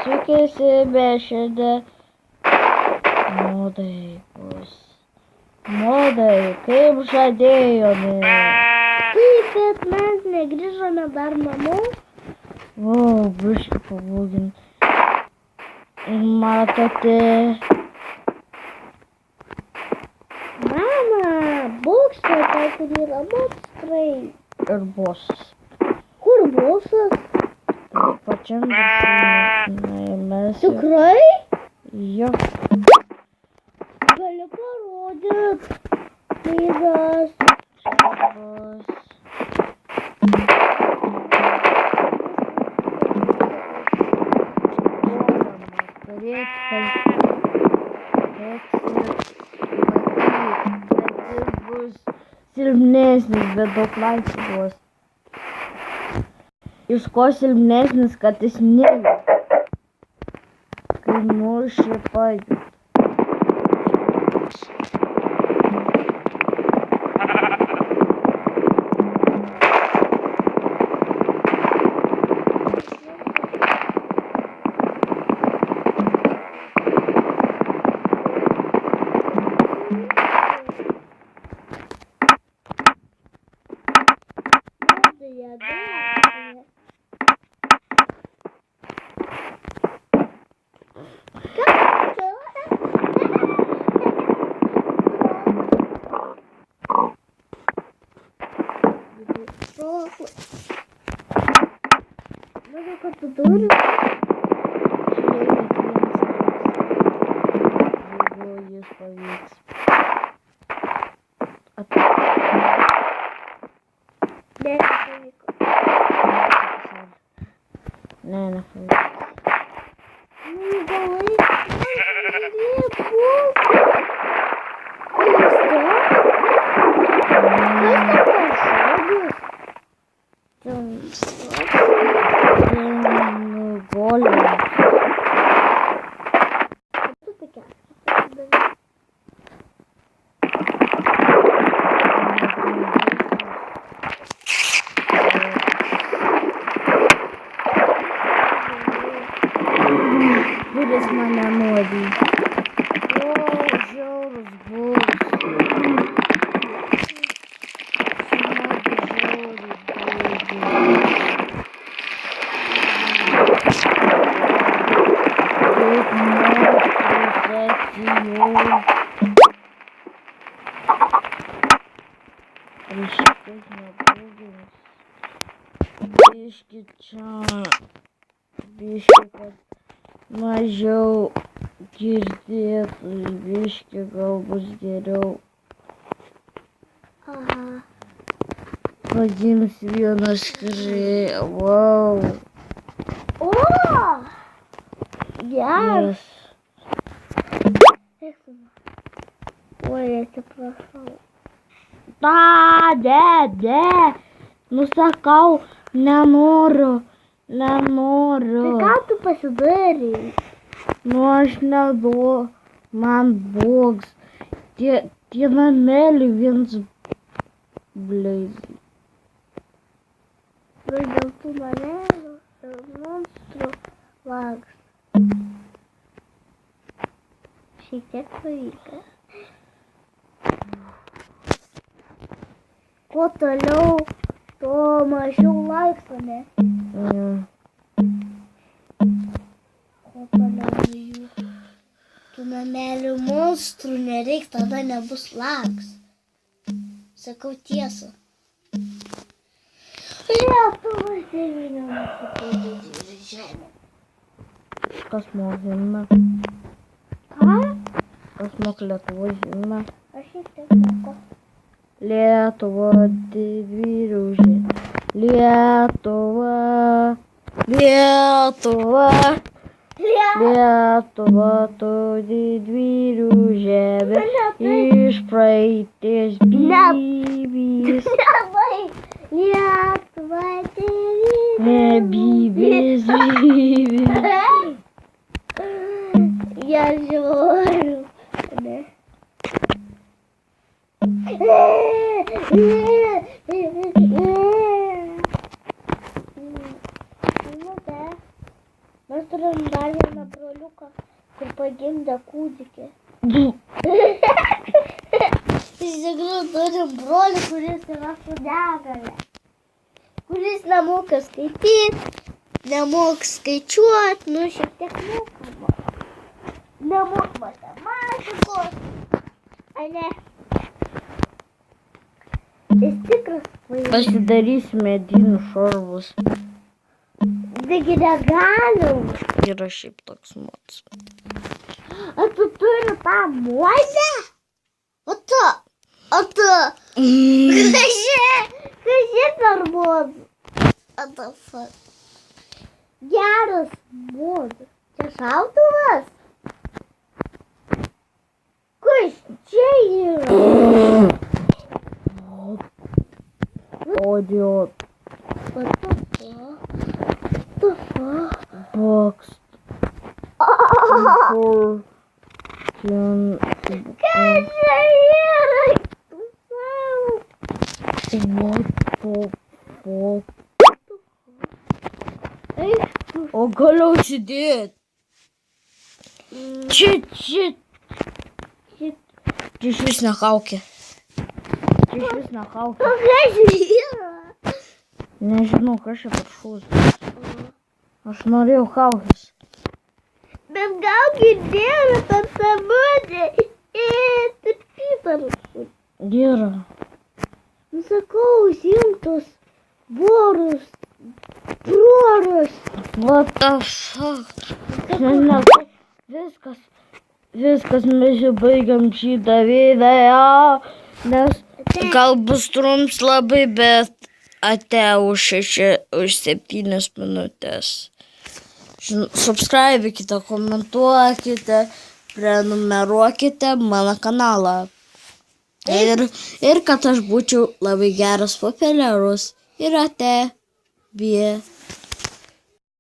Sukėsi modai, kaip žadėjome. Taip, bet mes negrįžome dar namo. O, biškį pabūgint. Matote. Mama, bokšte, tai kur yra monstrai. Ir bosas. Kur bosas? Pačiam viršūnėje mes. Tikrai? Jo. Gali parodyt. Knygas. Silpnesnis, bet daug laisvės duos. Iš ko silpnesnis, kad jis nejuda. Kai mušė pajuda. Manau, kad tu turi. Jeigu jis pavyks. Nepavyko. Ne, nepavyks. Kuris mane nuodį. O, žiaurus bus. Biški čia. Biški, kad mažiau girdėtų, biški gal bus geriau. Aha. Pagims vienas krė, wow. O! Geras. Oi, atsiprašau. Ne. Nusakau, nenoriu. Tai ką tu pasidarei? Nu aš neduodu, man boks. Tie nameliai viens blizgi. Gal dėl tų namelių ir monstrų laksto. Šiek tiek pavyko. Kuo toliau, tuo mažiau lakstome. Kuo toliau nuo jų. Tų namelių monstrų nereik, tada nebus laks. Sakau tiesą. Lietuvos tėvynė nusipildė žemę. Kas moka himną? Ką? Kas moka Lietuvos himną? Aš šiek tiek moku. Lietuva didvyriaužė. Lietuva. Lietuva tu didvyrių žemė. Iš praeities bybys. Lietuva Ne bybys. Я žiūriu. Ne. Mes turim dar vieną broliuką, kur pagimdė kūdikį. Iš tikrųjų turim brolį, kuris yra su negale. Kuris nemoka skaityti, nemoka skaičiuoti, nu šiek tiek mokama. Nemoka matematikos. Ar ne? Jis tikras vaikas. Pasidarysim medinių šarvus. Taigi negalim. Yra šiaip toks mods. O tu turi tą modę? O tu. Kaži per modą. What the fuck? Geras modas. Čia šautuvas? Kas čia yra? Audio What the fuck? box for Kas čia yra? what the fuck? Eik tu. O galiu užsidėti. Čia išvis nekaukė. O kas yra? Nežinau, kas čia per šūs. Aš norėjau kaukės. Bet gal girdėjau tą samodę. Tapytam. Yra. Nu sakau, įjungtos vorus. Proros. What the fuck? Nežinau, viskas mes jau baigiam šitą video, nes gal bus trumps labai, bet atėjo už 7 minutės. Subscribekite, komentuokite, prenumeruokite mano kanalą. Ir kad aš būčiau labai geras populiarus. Ir ate. Bie.